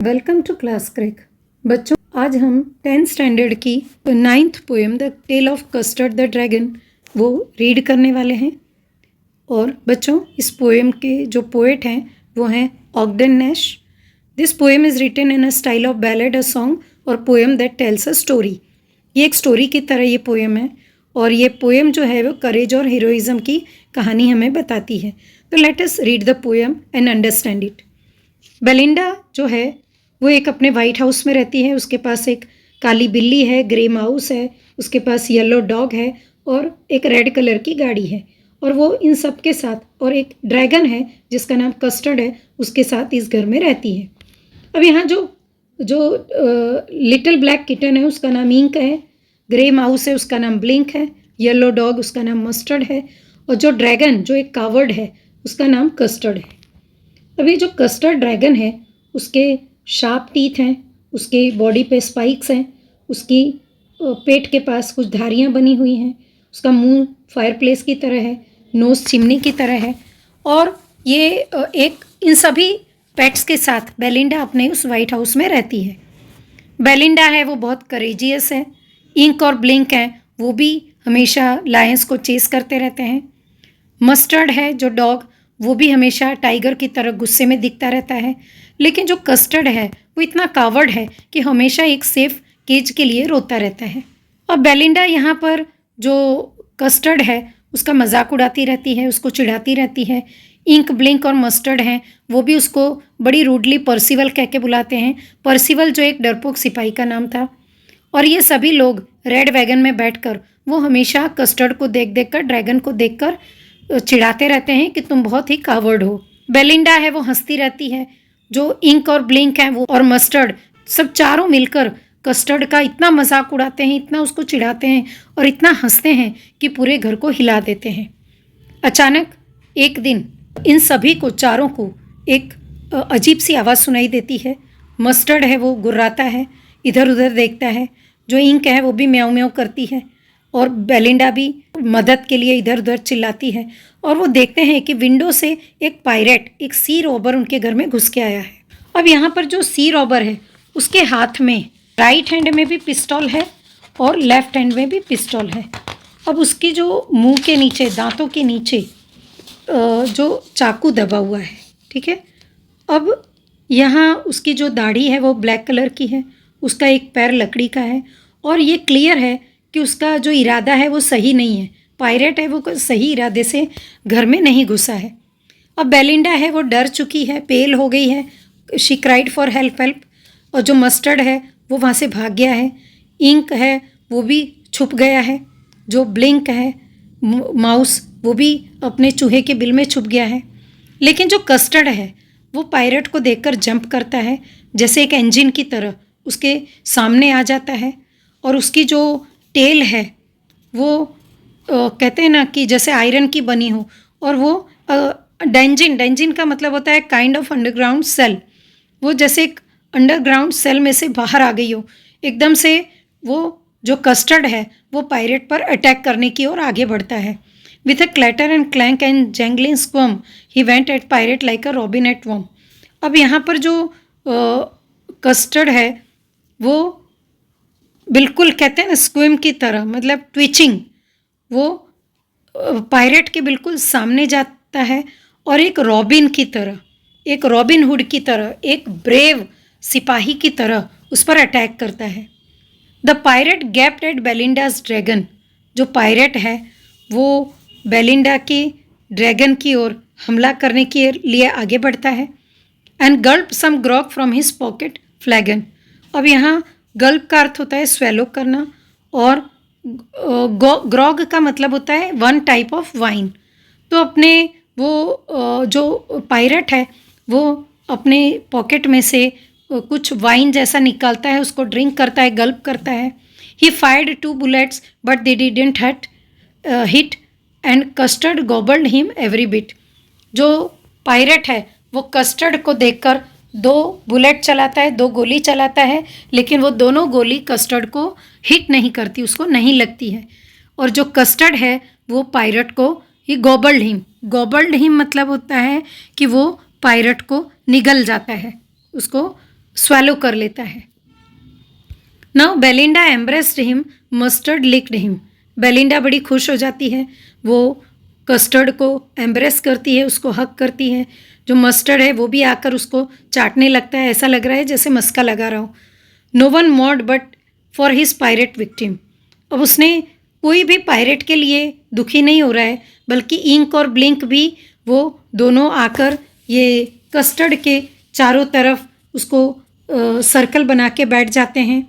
Welcome to class क्रिक। बच्चों, आज हम 10th स्टैंडर्ड की 9th poem the tale of custard the dragon वो रीड करने वाले हैं। और बच्चों, इस पोएम के जो पोएट हैं वो हैं Ogden Nash. This poem is written in a style of ballad, a song or poem that tells a story. ये एक स्टोरी की तरह ये पोएम है और ये पोएम जो है वो करेज और हीरोइज़म की कहानी हमें बताती है। तो let us read the poem and understand it. Belinda जो है वो एक अपने वाइट हाउस में रहती है। उसके पास एक काली बिल्ली है, ग्रे माउस है, उसके पास येलो डॉग है और एक रेड कलर की गाड़ी है। और वो इन सब के साथ और एक ड्रैगन है जिसका नाम कस्टर्ड है, उसके साथ इस घर में रहती है। अब यहाँ जो जो लिटिल ब्लैक किटन है उसका नाम इंक है, ग्रे माउस है उसका नाम ब्लिंक है, येलो डॉग उसका नाम मस्टर्ड है और जो ड्रैगन जो एक कावर्ड है उसका नाम कस्टर्ड है। अब ये जो कस्टर्ड ड्रैगन है उसके शार्प टीथ हैं, उसके बॉडी पे स्पाइक्स हैं, उसकी पेट के पास कुछ धारियाँ बनी हुई हैं, उसका मुंह फायरप्लेस की तरह है, नोज़ चिमनी की तरह है। और ये एक इन सभी पेट्स के साथ बेलिंडा अपने उस वाइट हाउस में रहती है। बेलिंडा है वो बहुत करेजियस है। इंक और ब्लिंक हैं वो भी हमेशा लायंस को चेस करते रहते हैं। मस्टर्ड है जो डॉग, वो भी हमेशा टाइगर की तरह गुस्से में दिखता रहता है। लेकिन जो कस्टर्ड है वो इतना कावर्ड है कि हमेशा एक सेफ केज के लिए रोता रहता है। और बेलिंडा यहाँ पर जो कस्टर्ड है उसका मजाक उड़ाती रहती है, उसको चिढ़ाती रहती है। इंक, ब्लिंक और मस्टर्ड हैं वो भी उसको बड़ी रूडली पर्सिवल कह के बुलाते हैं। पर्सिवल जो एक डरपोक सिपाही का नाम था। और ये सभी लोग रेड वैगन में बैठकर वो हमेशा कस्टर्ड को देख देख कर, ड्रैगन को देखकर चिढ़ाते रहते हैं कि तुम बहुत ही कावर्ड हो। बेलिंडा है वो हंसती रहती है। जो इंक और ब्लिंक हैं वो और मस्टर्ड सब चारों मिलकर कस्टर्ड का इतना मजाक उड़ाते हैं, इतना उसको चिढ़ाते हैं और इतना हंसते हैं कि पूरे घर को हिला देते हैं। अचानक एक दिन इन सभी को, चारों को, एक अजीब सी आवाज़ सुनाई देती है। मस्टर्ड है वो गुर्राता है, इधर उधर देखता है। जो इंक है वो भी म्याऊं म्याऊं करती है और बेलिंडा भी मदद के लिए इधर उधर चिल्लाती है। और वो देखते हैं कि विंडो से एक पायरेट, एक सी रॉबर उनके घर में घुस के आया है। अब यहाँ पर जो सी रॉबर है उसके हाथ में राइट हैंड में भी पिस्टल है और लेफ्ट हैंड में भी पिस्टल है। अब उसकी जो मुंह के नीचे, दांतों के नीचे जो चाकू दबा हुआ है, ठीक है। अब यहाँ उसकी जो दाढ़ी है वो ब्लैक कलर की है, उसका एक पैर लकड़ी का है और ये क्लियर है कि उसका जो इरादा है वो सही नहीं है। पायरेट है वो सही इरादे से घर में नहीं घुसा है। अब बेलिंडा है वो डर चुकी है, पेल हो गई है। She cried for help help. और जो मस्टर्ड है वो वहाँ से भाग गया है। इंक है वो भी छुप गया है। जो ब्लिंक है माउस, वो भी अपने चूहे के बिल में छुप गया है। लेकिन जो कस्टर्ड है वो पायरेट को देखकर जंप करता है, जैसे एक इंजन की तरह उसके सामने आ जाता है। और उसकी जो टेल है वो कहते हैं ना कि जैसे आयरन की बनी हो। और वो डेंजिन का मतलब होता है काइंड ऑफ अंडरग्राउंड सेल। वो जैसे एक अंडरग्राउंड सेल में से बाहर आ गई हो। एकदम से वो जो कस्टर्ड है वो पायरेट पर अटैक करने की ओर आगे बढ़ता है। With a clatter and clank and jangling squirm he went at pirate like a robin at worm. अब यहाँ पर जो कस्टर्ड है वो बिल्कुल कहते हैं ना स्क्विम की तरह, मतलब ट्विचिंग, वो पायरेट के बिल्कुल सामने जाता है और एक रॉबिन की तरह, एक रॉबिन हुड की तरह, एक ब्रेव सिपाही की तरह उस पर अटैक करता है। The pirate gaped at Belinda's dragon. जो पायरेट है वो बेलिंडा के ड्रैगन की ओर हमला करने के लिए आगे बढ़ता है। And gulp some grog from his pocket flagon. अब यहाँ गल्प का अर्थ होता है स्वेलो करना और ग्रॉग का मतलब होता है वन टाइप ऑफ वाइन। तो अपने वो जो पायरेट है वो अपने पॉकेट में से कुछ वाइन जैसा निकालता है, उसको ड्रिंक करता है, गल्प करता है। ही fired 2 bullets but they didn't hit and custard गॉबल्ड him every bit. जो पायरेट है वो कस्टर्ड को देखकर 2 बुलेट चलाता है, 2 गोली चलाता है, लेकिन वो दोनों गोली कस्टर्ड को हिट नहीं करती, उसको नहीं लगती है। और जो कस्टर्ड है वो पायरेट को ही गॉबल्ड हिम मतलब होता है कि वो पायरेट को निगल जाता है, उसको swallow कर लेता है. Now Belinda embraced him, mustard licked him. Belinda बड़ी खुश हो जाती है, वो कस्टर्ड को एम्ब्रेस करती है, उसको हक करती है. जो मस्टर्ड है वो भी आकर उसको चाटने लगता है, ऐसा लग रहा है जैसे मस्का लगा रहा हो. No one mourned but for his pirate victim. अब उसने कोई भी पायरेट के लिए दुखी नहीं हो रहा है, बल्कि इंक और ब्लिंक भी वो दोनों आकर ये कस्टर्ड के चारों तरफ उसको सर्कल बना के बैठ जाते हैं.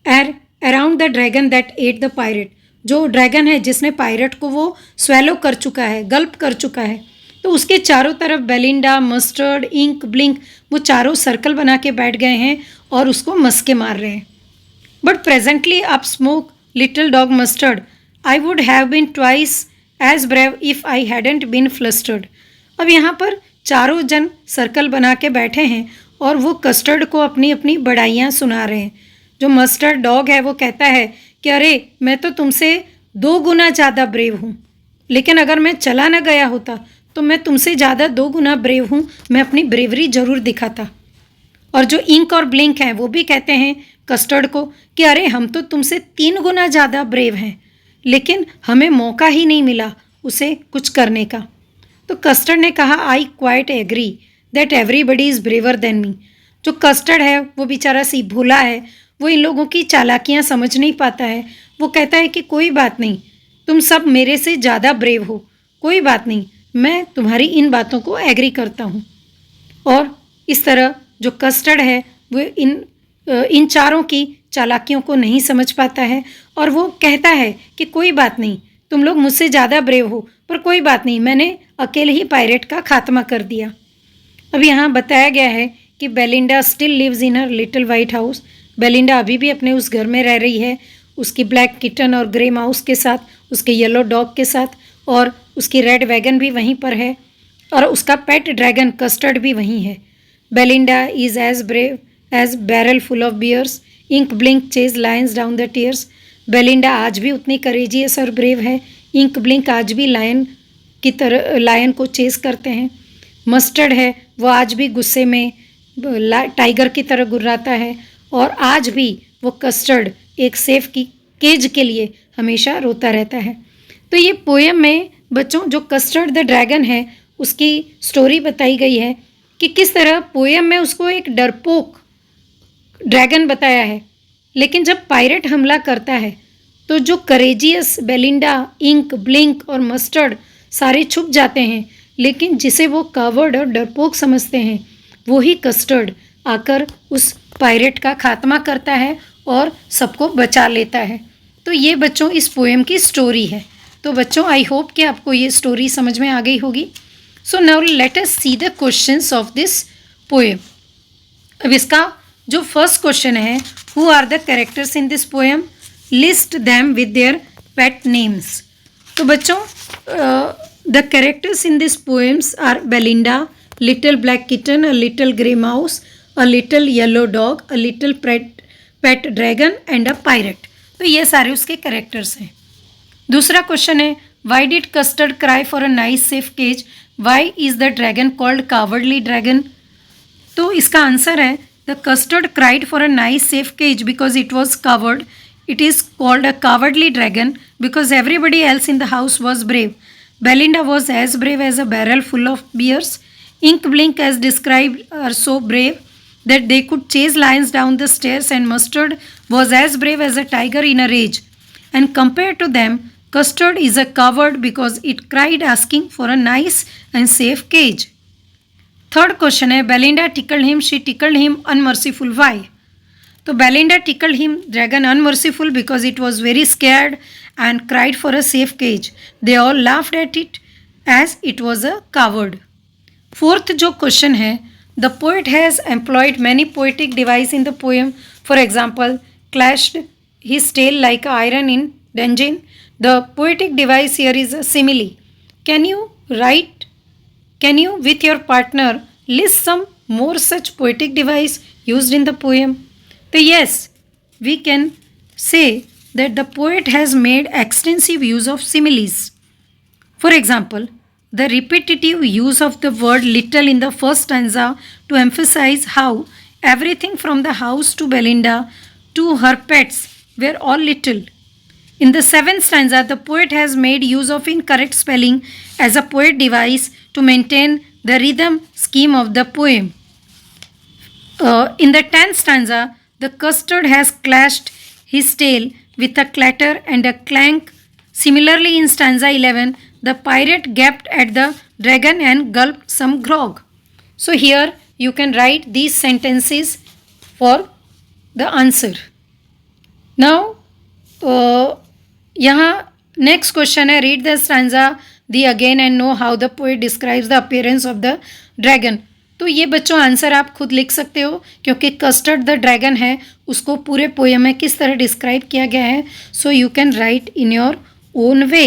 Around the dragon that at the pirate. जो ड्रैगन है जिसने पायरेट को वो स्वेलो कर चुका है, गल्प कर चुका है, तो उसके चारों तरफ बेलिंडा, मस्टर्ड, इंक, ब्लिंक वो चारों सर्कल बना के बैठ गए हैं और उसको मस्के मार रहे हैं. But presently up spoke little dog mustard. I would have been twice as brave if I hadn't been flustered. अब यहाँ पर चारों जन सर्कल बना के बैठे हैं और वो कस्टर्ड को अपनी अपनी बड़ाइयाँ सुना रहे हैं. जो मस्टर्ड डॉग है वो कहता है कि अरे मैं तो तुमसे 2 गुना ज़्यादा ब्रेव हूँ, लेकिन अगर मैं चला ना गया होता तो मैं तुमसे ज़्यादा 2 गुना ब्रेव हूँ, मैं अपनी ब्रेवरी ज़रूर दिखाता. और जो इंक और ब्लिंक हैं वो भी कहते हैं कस्टर्ड को कि अरे हम तो तुमसे 3 गुना ज़्यादा ब्रेव हैं, लेकिन हमें मौका ही नहीं मिला उसे कुछ करने का. तो कस्टर्ड ने कहा I quite agree that everybody is braver than me. जो कस्टर्ड है वो बेचारा सी भोला है, वो इन लोगों की चालाकियाँ समझ नहीं पाता है. वो कहता है कि कोई बात नहीं, तुम सब मेरे से ज़्यादा ब्रेव हो, कोई बात नहीं, मैं तुम्हारी इन बातों को एग्री करता हूँ. और इस तरह जो कस्टर्ड है वो इन चारों की चालाकियों को नहीं समझ पाता है और वो कहता है कि कोई बात नहीं, तुम लोग मुझसे ज़्यादा ब्रेव हो, पर कोई बात नहीं, मैंने अकेले ही पायरेट का खात्मा कर दिया. अब यहाँ बताया गया है कि Belinda still lives in her little white house. Belinda अभी भी अपने उस घर में रह रही है, उसकी ब्लैक किटन और ग्रे माउस के साथ, उसके येलो डॉग के साथ, और उसकी रेड वैगन भी वहीं पर है, और उसका पेट ड्रैगन कस्टर्ड भी वहीं है. Belinda is as brave as barrel full of bears. Ink Blink chase lions down the stairs. Belinda आज भी उतनी करेजियस और ब्रेव है. इंक ब्लिंक आज भी लायन को चेज करते हैं. मस्टर्ड है वो आज भी गुस्से में टाइगर की तरह गुर्राता है, और आज भी वो कस्टर्ड एक सेफ की केज के लिए हमेशा रोता रहता है. तो ये पोएम में बच्चों जो कस्टर्ड द ड्रैगन है उसकी स्टोरी बताई गई है कि किस तरह पोएम में उसको एक डरपोक ड्रैगन बताया है, लेकिन जब पायरेट हमला करता है तो जो करेजियस बेलिंडा, इंक, ब्लिंक और मस्टर्ड सारे छुप जाते हैं, लेकिन जिसे वो कावर्ड और डरपोक समझते हैं वो ही कस्टर्ड आकर उस पायरेट का खात्मा करता है और सबको बचा लेता है. तो ये बच्चों इस पोएम की स्टोरी है. तो बच्चों आई होप कि आपको ये स्टोरी समझ में आ गई होगी. So now let us see the questions of this poem. अब इसका जो फर्स्ट क्वेश्चन है, who are the characters in this poem, list them with their pet names. तो बच्चों the characters in this poems are Belinda, little black kitten, a little grey mouse, a little yellow dog, a little pet dragon and a pirate. तो ये सारे उसके characters हैं. दूसरा question है, why did custard cry for a nice safe cage? Why is the dragon called cowardly dragon? तो इसका answer है, the custard cried for a nice safe cage because it was coward. It is called a cowardly dragon because everybody else in the house was brave. Belinda was as brave as a barrel full of beers. Ink Blink as described are so brave that they could chase lions down the stairs, and Mustard was as brave as a tiger in a rage. And compared to them, Custard is a coward because it cried asking for a nice and safe cage. Third question है, Belinda tickled him, she tickled him unmerciful. Why? तो Belinda tickled him, dragon unmerciful, because it was very scared and cried for a safe cage. They all laughed at it as it was a coward. Fourth जो question है, the poet has employed many poetic devices in the poem. For example, clashed his tail like an iron in dungeon. The poetic device here is a simile. Can you with your partner list some more such poetic device used in the poem? So yes, we can say that the poet has made extensive use of similes. For example, the repetitive use of the word little in the first stanza to emphasize how Everything from the house to Belinda to her pets were all little. In the seventh stanza, the poet has made use of incorrect spelling as a poet device to maintain the rhythm scheme of the poem. In the 10th stanza, the custard has clashed his tail with a clatter and a clank. Similarly, in stanza 11, the pirate gaped at the dragon and gulped some grog. So here you can write these sentences for the answer. Now, यहाँ next question है, read the stanza the again and know how the poet describes the appearance of the dragon. तो ये बच्चों answer आप खुद लिख सकते हो, क्योंकि कस्टर्ड द ड्रैगन है उसको पूरे पोएम में किस तरह डिस्क्राइब किया गया है। So you can write in your own way.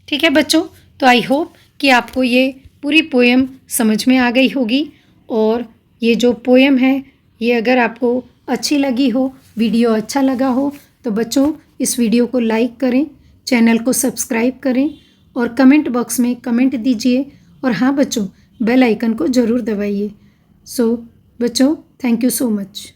ठीक है बच्चों, तो आई होप कि आपको ये पूरी पोएम समझ में आ गई होगी। और ये जो पोएम है ये अगर आपको अच्छी लगी हो, वीडियो अच्छा लगा हो, तो बच्चों इस वीडियो को लाइक करें, चैनल को सब्सक्राइब करें और कमेंट बॉक्स में कमेंट दीजिए। और हाँ बच्चों, बेल आइकन को ज़रूर दबाइए। सो बच्चों, थैंक यू सो मच।